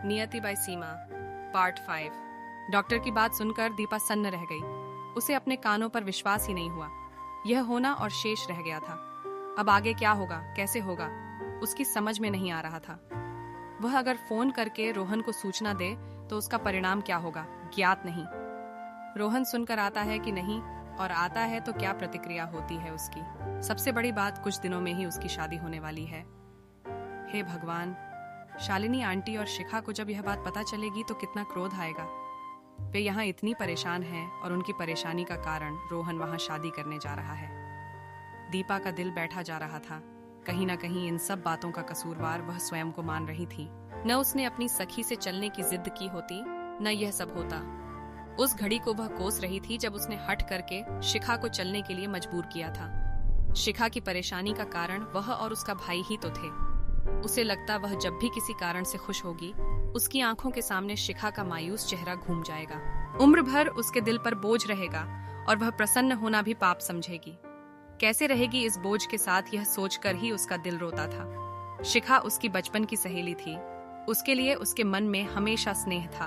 नियति बाय सीमा, part 5। Doctor की बात सुनकर दीपा सन्न रह गई। उसे अपने कानों पर विश्वास ही नहीं हुआ। यह होना और शेष रह गया था। अब आगे क्या होगा, कैसे होगा, उसकी समझ में नहीं आ रहा था। वह अगर फोन करके रोहन को सूचना दे तो उसका परिणाम क्या होगा, ज्ञात नहीं। रोहन सुनकर आता है कि नहीं, और आता है तो क्या प्रतिक्रिया होती है उसकी। सबसे बड़ी बात, कुछ दिनों में ही उसकी शादी होने वाली है। हे भगवान, शालिनी आंटी और शिखा को जब यह बात पता चलेगी तो कितना क्रोध आएगा। वे यहाँ इतनी परेशान हैं और उनकी परेशानी का कारण रोहन वहाँ शादी करने जा रहा है। दीपा का दिल बैठा जा रहा था। कहीं ना कहीं इन सब बातों का कसूरवार वह स्वयं को मान रही थी। न उसने अपनी सखी से चलने की जिद की होती, न यह सब होता। उस घड़ी को वह कोस रही थी जब उसने हट करके शिखा को चलने के लिए मजबूर किया था। शिखा की परेशानी का कारण वह और उसका भाई ही तो थे। उसे लगता वह जब भी किसी कारण से खुश होगी, उसकी आंखों के सामने शिखा का मायूस चेहरा घूम जाएगा। उम्र भर उसके दिल पर बोझ रहेगा और वह प्रसन्न होना भी पाप समझेगी। कैसे रहेगी इस बोझ के साथ, यह सोचकर ही उसका दिल रोता था। शिखा उसकी बचपन की सहेली थी। उसके लिए उसके मन में हमेशा स्नेह था।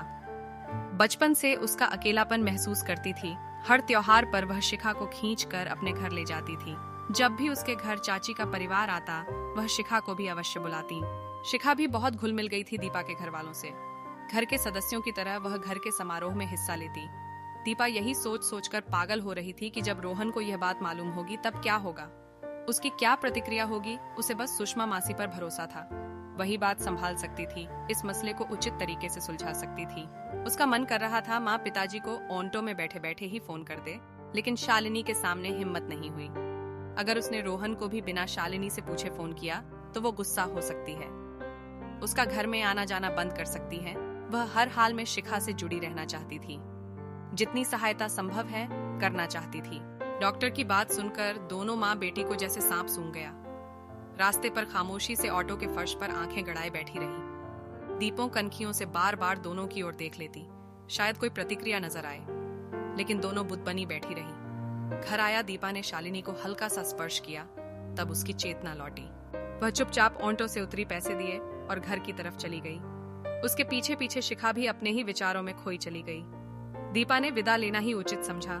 बचपन से उसका अकेलापन महसूस करती थी। हर त्योहार पर वह शिखा को खींचकर अपने घर ले जाती थी। जब भी उसके घर चाची का परिवार आता, वह शिखा को भी अवश्य बुलाती। शिखा भी बहुत घुल मिल गई थी दीपा के घर वालों से। घर के सदस्यों की तरह वह घर के समारोह में हिस्सा लेती। दीपा यही सोच सोचकर पागल हो रही थी कि जब रोहन को यह बात मालूम होगी तब क्या होगा, उसकी क्या प्रतिक्रिया होगी। उसे बस सुषमा मासी पर भरोसा था। वही बात संभाल सकती थी, इस मसले को उचित तरीके से सुलझा सकती थी। उसका मन कर रहा था माँ पिताजी को ऑन्टो में बैठे बैठे ही फोन कर दे, लेकिन शालिनी के सामने हिम्मत नहीं हुई। अगर उसने रोहन को भी बिना शालिनी से पूछे फोन किया तो वो गुस्सा हो सकती है, उसका घर में आना जाना बंद कर सकती है। वह हर हाल में शिखा से जुड़ी रहना चाहती थी। जितनी सहायता संभव है करना चाहती थी। डॉक्टर की बात सुनकर दोनों माँ बेटी को जैसे सांप सूंघ गया। रास्ते पर खामोशी से ऑटो के फर्श पर आंखें गड़ाए बैठी रही। दीपों कनखियों से बार बार दोनों की ओर देख लेती, शायद कोई प्रतिक्रिया नजर आए, लेकिन दोनों बुत बनी बैठी रही। घर आया दीपा ने शालिनी को हल्का सा स्पर्श किया, तब उसकी चेतना लौटी। वह चुपचाप ऑटो से उतरी, पैसे दिए और घर की तरफ चली गई। उसके पीछे पीछे शिखा भी अपने ही विचारों में खोई चली गई। दीपा ने विदा लेना ही उचित समझा।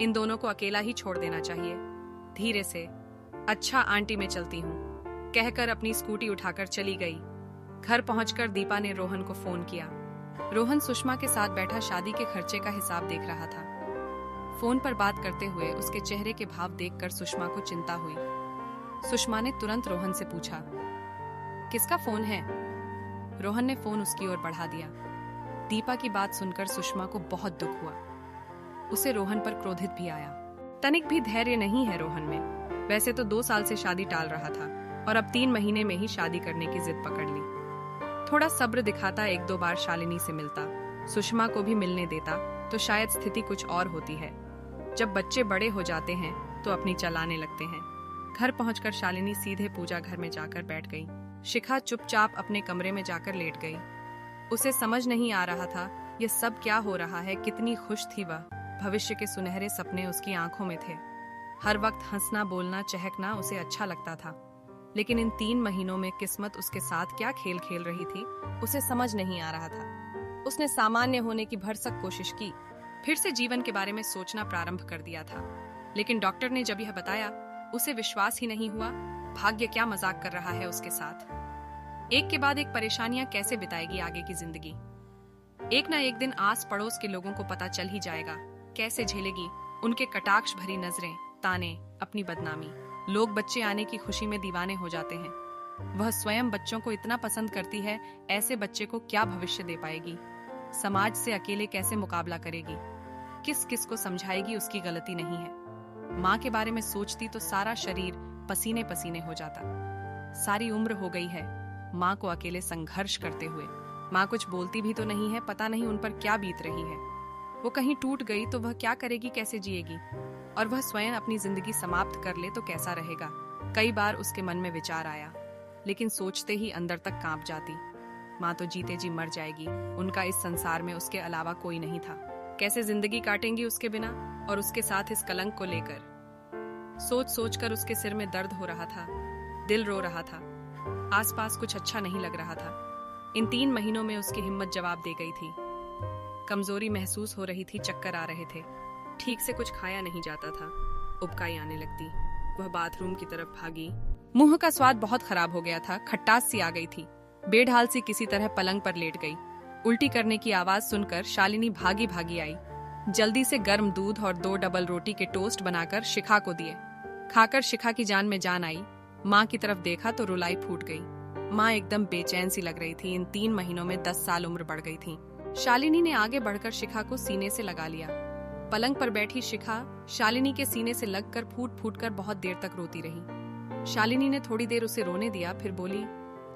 इन दोनों को अकेला ही छोड़ देना चाहिए। धीरे से, अच्छा आंटी मैं चलती हूँ कहकर अपनी स्कूटी उठाकर चली गई। घर पहुंचकर दीपा ने रोहन को फोन किया। रोहन सुषमा के साथ बैठा शादी के खर्चे का हिसाब देख रहा था। फोन पर बात करते हुए उसके चेहरे के भाव देखकर सुषमा को चिंता हुई। सुषमा ने तुरंत रोहन से पूछा, किसका फोन है? रोहन ने फोन उसकी ओर बढ़ा दिया। दीपा की बात सुनकर सुषमा को बहुत दुख हुआ। उसे रोहन पर क्रोधित भी आया। तनिक भी धैर्य नहीं है रोहन में। वैसे तो 2 साल से शादी टाल रहा था और अब 3 महीने में ही शादी करने की जिद पकड़ ली। थोड़ा सब्र दिखाता, 1-2 बार शालिनी से मिलता, सुषमा को भी मिलने देता तो शायद स्थिति कुछ और होती है। जब बच्चे बड़े हो जाते हैं तो अपनी चलाने लगते हैं। घर पहुंचकर शालिनी सीधे पूजा घर में जाकर बैठ गई। शिखा चुपचाप अपने कमरे में जाकर लेट गई। उसे समझ नहीं आ रहा था यह सब क्या हो रहा है। कितनी खुश थी वह। भविष्य के सुनहरे सपने उसकी आंखों में थे। हर वक्त हंसना, बोलना, चहकना उसे अच्छा लगता था। लेकिन इन 3 महीनों में किस्मत उसके साथ क्या खेल खेल रही थी, उसे समझ नहीं आ रहा था। उसने सामान्य होने की भरसक कोशिश की, फिर से जीवन के बारे में सोचना प्रारंभ कर दिया था। लेकिन डॉक्टर ने जब यह बताया, उसे विश्वास ही नहीं हुआ। भाग्य क्या मजाक कर रहा है उसके साथ। एक के बाद एक परेशानियां कैसे बिताएगी आगे की जिंदगी। एक ना एक दिन आस पड़ोस के लोगों को पता चल ही जाएगा। कैसे झेलेगी उनके कटाक्ष भरी नजरें, ताने, अपनी बदनामी। लोग बच्चे आने की खुशी में दीवाने हो जाते हैं। वह स्वयं बच्चों को इतना पसंद करती है, ऐसे बच्चे को क्या भविष्य दे पाएगी। समाज से अकेले कैसे मुकाबला करेगी। किस किस को समझाएगी उसकी गलती नहीं है। माँ के बारे में सोचती तो सारा शरीर पसीने पसीने हो जाता। सारी उम्र हो गई है माँ को अकेले संघर्ष करते हुए। माँ कुछ बोलती भी तो नहीं है, पता नहीं उन पर क्या बीत रही है। वो कहीं टूट गई तो वह क्या करेगी, कैसे जिएगी। और वह स्वयं अपनी जिंदगी समाप्त कर ले तो कैसा रहेगा। कई बार उसके मन में विचार आया, लेकिन सोचते ही अंदर तक कांप जाती। माँ तो जीते जी मर जाएगी। उनका इस संसार में उसके अलावा कोई नहीं था। कैसे जिंदगी काटेंगी उसके बिना, और उसके साथ इस कलंक को लेकर। सोच सोच कर उसके सिर में दर्द हो रहा था, दिल रो रहा था। आसपास कुछ अच्छा नहीं लग रहा था। इन 3 महीनों में उसकी हिम्मत जवाब दे गई थी। कमजोरी महसूस हो रही थी, चक्कर आ रहे थे, ठीक से कुछ खाया नहीं जाता था, उबकाई आने लगती। वह बाथरूम की तरफ भागी। मुंह का स्वाद बहुत खराब हो गया था, खट्टास सी आ गई थी। बेढाल सी किसी तरह पलंग पर लेट गई। उल्टी करने की आवाज सुनकर शालिनी भागी भागी आई। जल्दी से गर्म दूध और 2 डबल रोटी के टोस्ट बनाकर शिखा को दिए। खाकर शिखा की जान में जान आई। माँ की तरफ देखा तो रुलाई फूट गई। माँ एकदम बेचैन सी लग रही थी। इन 3 महीनों में 10 साल उम्र बढ़ गई थी। शालिनी ने आगे बढ़कर शिखा को सीने से लगा लिया। पलंग पर बैठी शिखा शालिनी के सीने से लगकर फूट फूट कर बहुत देर तक रोती रही। शालिनी ने थोड़ी देर उसे रोने दिया, फिर बोली,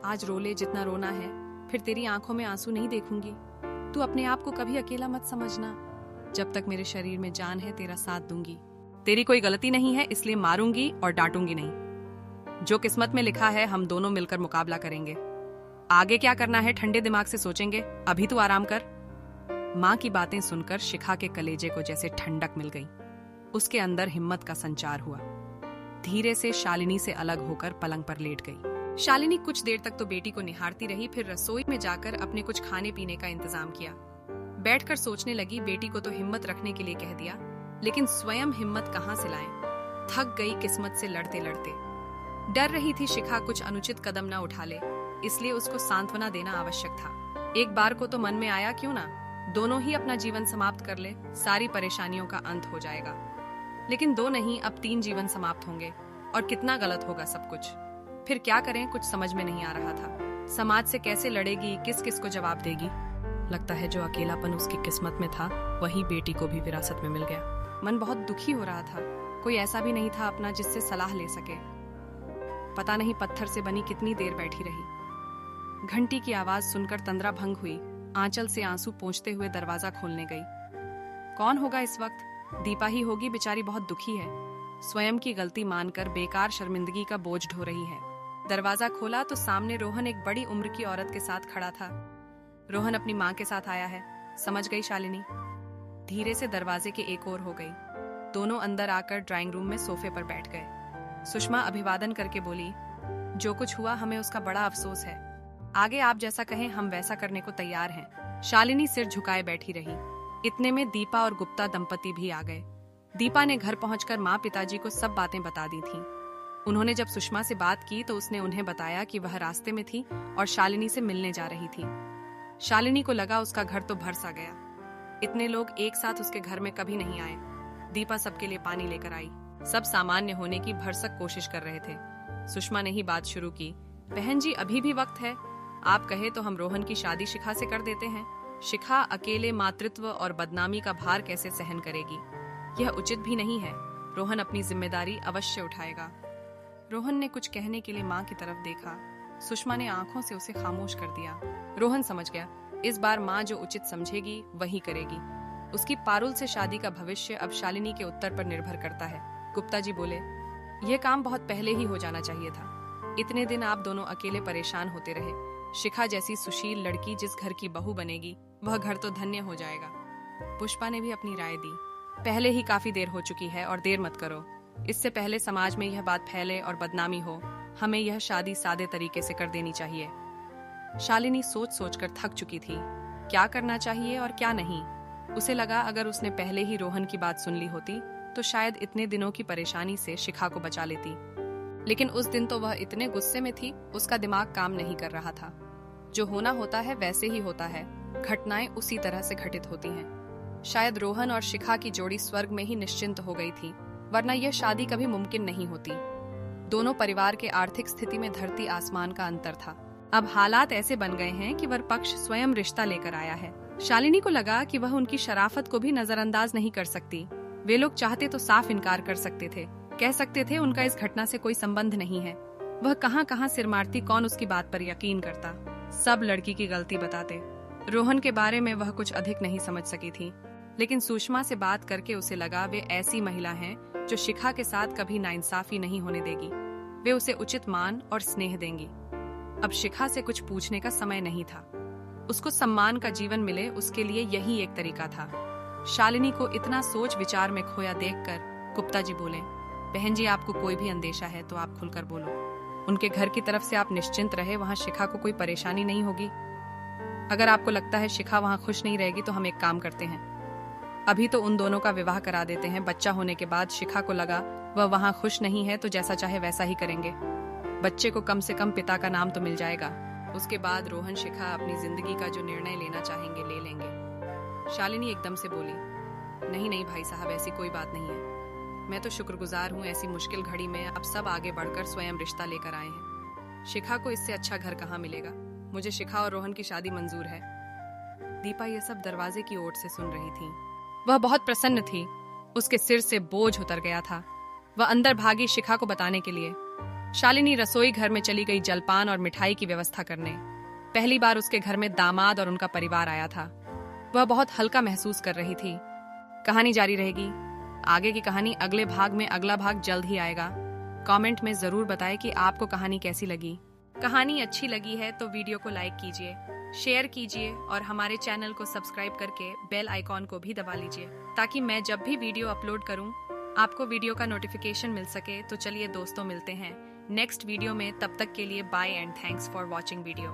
आज रो ले जितना रोना है, फिर तेरी आंखों में आंसू नहीं देखूंगी। तू अपने आप को कभी अकेला मत समझना। जब तक मेरे शरीर में जान है तेरा साथ दूंगी। तेरी कोई गलती नहीं है, इसलिए मारूंगी और डांटूंगी नहीं। जो किस्मत में लिखा है हम दोनों मिलकर मुकाबला करेंगे। आगे क्या करना है ठंडे दिमाग से सोचेंगे, अभी तू आराम कर। माँ की बातें सुनकर शिखा के कलेजे को जैसे ठंडक मिल गई। उसके अंदर हिम्मत का संचार हुआ। धीरे से शालिनी से अलग होकर पलंग पर लेट गई। शालिनी कुछ देर तक तो बेटी को निहारती रही, फिर रसोई में जाकर अपने कुछ खाने पीने का इंतजाम किया। बैठकर सोचने लगी, बेटी को तो हिम्मत रखने के लिए कह दिया, लेकिन स्वयं हिम्मत कहाँ से लाएं? थक गई किस्मत से लड़ते लड़ते। डर रही थी शिखा कुछ अनुचित कदम न उठा ले, इसलिए उसको सांत्वना देना आवश्यक था। एक बार को तो मन में आया, क्यों ना दोनों ही अपना जीवन समाप्त कर ले, सारी परेशानियों का अंत हो जाएगा। लेकिन 2 नहीं, अब 3 जीवन समाप्त होंगे, और कितना गलत होगा सब कुछ। फिर क्या करें, कुछ समझ में नहीं आ रहा था। समाज से कैसे लड़ेगी, किस किस को जवाब देगी। लगता है जो अकेलापन उसकी किस्मत में था वही बेटी को भी विरासत में मिल गया। मन बहुत दुखी हो रहा था। कोई ऐसा भी नहीं था अपना जिससे सलाह ले सके। पता नहीं पत्थर से बनी कितनी देर बैठी रही। घंटी की आवाज सुनकर तंद्रा भंग हुई। आंचल से आंसू पोंछते हुए दरवाजा खोलने गई। कौन होगा इस वक्त? दीपा ही होगी, बेचारी बहुत दुखी है। स्वयं की गलती मानकर बेकार शर्मिंदगी का बोझ ढो रही है। दरवाजा खोला तो सामने रोहन एक बड़ी उम्र की औरत के साथ खड़ा था। रोहन अपनी माँ के साथ आया है, समझ गई शालिनी। धीरे से दरवाजे के एक ओर हो गई। दोनों अंदर आकर ड्राइंग रूम में सोफे पर बैठ गए। सुषमा अभिवादन करके बोली, जो कुछ हुआ हमें उसका बड़ा अफसोस है। आगे आप जैसा कहें हम वैसा करने को तैयार हैं। शालिनी सिर झुकाए बैठी रही। इतने में दीपा और गुप्ता दंपति भी आ गए। दीपा ने घर पहुंचकर माँ पिताजी को सब बातें बता दी थीं। उन्होंने जब सुषमा से बात की तो उसने उन्हें बताया कि वह रास्ते में थी और शालिनी से मिलने जा रही थी। शालिनी को लगा उसका घर तो भर सा गया। इतने लोग एक साथ उसके घर में कभी नहीं आए। दीपा सबके लिए पानी लेकर आई। सब सामान्य होने की भरसक कोशिश कर रहे थे। सुषमा ने ही बात शुरू की, बहन जी अभी भी वक्त है, आप कहे तो हम रोहन की शादी शिखा से कर देते हैं। शिखा अकेले मातृत्व और बदनामी का भार कैसे सहन करेगी? यह उचित भी नहीं है। रोहन अपनी जिम्मेदारी अवश्य उठाएगा। रोहन ने कुछ कहने के लिए माँ की तरफ देखा। सुषमा ने आंखों से उसे खामोश कर दिया। रोहन समझ गया, इस बार माँ जो उचित समझेगी वही करेगी। उसकी पारुल से शादी का भविष्य अब शालिनी के उत्तर पर निर्भर करता है। गुप्ता जी बोले, यह काम बहुत पहले ही हो जाना चाहिए था। इतने दिन आप दोनों अकेले परेशान होते रहे। शिखा जैसी सुशील लड़की जिस घर की बहू बनेगी वह घर तो धन्य हो जाएगा। पुष्पा ने भी अपनी राय दी, पहले ही काफी देर हो चुकी है और देर मत करो। इससे पहले समाज में यह बात फैले और बदनामी हो, हमें यह शादी सादे तरीके से कर देनी चाहिए। शालिनी सोच सोचकर थक चुकी थी, क्या करना चाहिए और क्या नहीं। उसे लगा अगर उसने पहले ही रोहन की बात सुन ली होती तो शायद इतने दिनों की परेशानी से शिखा को बचा लेती। लेकिन उस दिन तो वह इतने गुस्से में थी, उसका दिमाग काम नहीं कर रहा था। जो होना होता है वैसे ही होता है, घटनाएं उसी तरह से घटित होती हैं। शायद रोहन और शिखा की जोड़ी स्वर्ग में ही निश्चिंत हो गई थी, वरना यह शादी कभी मुमकिन नहीं होती। दोनों परिवार के आर्थिक स्थिति में धरती आसमान का अंतर था। अब हालात ऐसे बन गए हैं कि वर पक्ष स्वयं रिश्ता लेकर आया है। शालिनी को लगा कि वह उनकी शराफत को भी नजरअंदाज नहीं कर सकती। वे लोग चाहते तो साफ इनकार कर सकते थे, कह सकते थे उनका इस घटना से कोई संबंध नहीं है। वह कहां कहां सिर मारती, कौन उसकी बात पर यकीन करता। सब लड़की की गलती बताते। रोहन के बारे में वह कुछ अधिक नहीं समझ सकी थी, लेकिन सुषमा से बात करके उसे लगा वे ऐसी महिला हैं जो शिखा के साथ कभी नाइंसाफी नहीं होने देगी। वे उसे उचित मान और स्नेह देंगी। अब शिखा से कुछ पूछने का समय नहीं था। उसको सम्मान का जीवन मिले, उसके लिए यही एक तरीका था। शालिनी को इतना सोच विचार में खोया देखकर गुप्ता जी बोले, बहन जी आपको कोई भी अंदेशा है तो आप खुलकर बोलो। उनके घर की तरफ से आप निश्चिंत रहे, वहाँ शिखा को कोई परेशानी नहीं होगी। अगर आपको लगता है शिखा वहाँ खुश नहीं रहेगी तो हम एक काम करते हैं, अभी तो उन दोनों का विवाह करा देते हैं। बच्चा होने के बाद शिखा को लगा वह वहाँ खुश नहीं है तो जैसा चाहे वैसा ही करेंगे। बच्चे को कम से कम पिता का नाम तो मिल जाएगा। उसके बाद रोहन शिखा अपनी जिंदगी का जो निर्णय लेना चाहेंगे ले लेंगे। शालिनी एकदम से बोली, नहीं नहीं भाई साहब, ऐसी कोई बात नहीं है। मैं तो शुक्रगुजार हूँ, ऐसी मुश्किल घड़ी में अब सब आगे बढ़कर स्वयं रिश्ता लेकर आए हैं। शिखा को इससे अच्छा घर कहाँ मिलेगा। मुझे शिखा और रोहन की शादी मंजूर है। दीपा ये सब दरवाजे की ओर से सुन रही थी। वह बहुत प्रसन्न थी। उसके सिर से बोझ उतर गया था। वह अंदर भागी शिखा को बताने के लिए। शालिनी रसोई घर में चली गई जलपान और मिठाई की व्यवस्था करने। पहली बार उसके घर में दामाद और उनका परिवार आया था। वह बहुत हल्का महसूस कर रही थी। कहानी जारी रहेगी। आगे की कहानी अगले भाग में, अगला भाग जल्द ही आएगा। कमेंट में जरूर बताएं कि आपको कहानी कैसी लगी। कहानी अच्छी लगी है तो वीडियो को लाइक कीजिए, शेयर कीजिए और हमारे चैनल को सब्सक्राइब करके बेल आइकॉन को भी दबा लीजिए ताकि मैं जब भी वीडियो अपलोड करूं आपको वीडियो का नोटिफिकेशन मिल सके। तो चलिए दोस्तों, मिलते हैं नेक्स्ट वीडियो में। तब तक के लिए bye and thanks for watching video.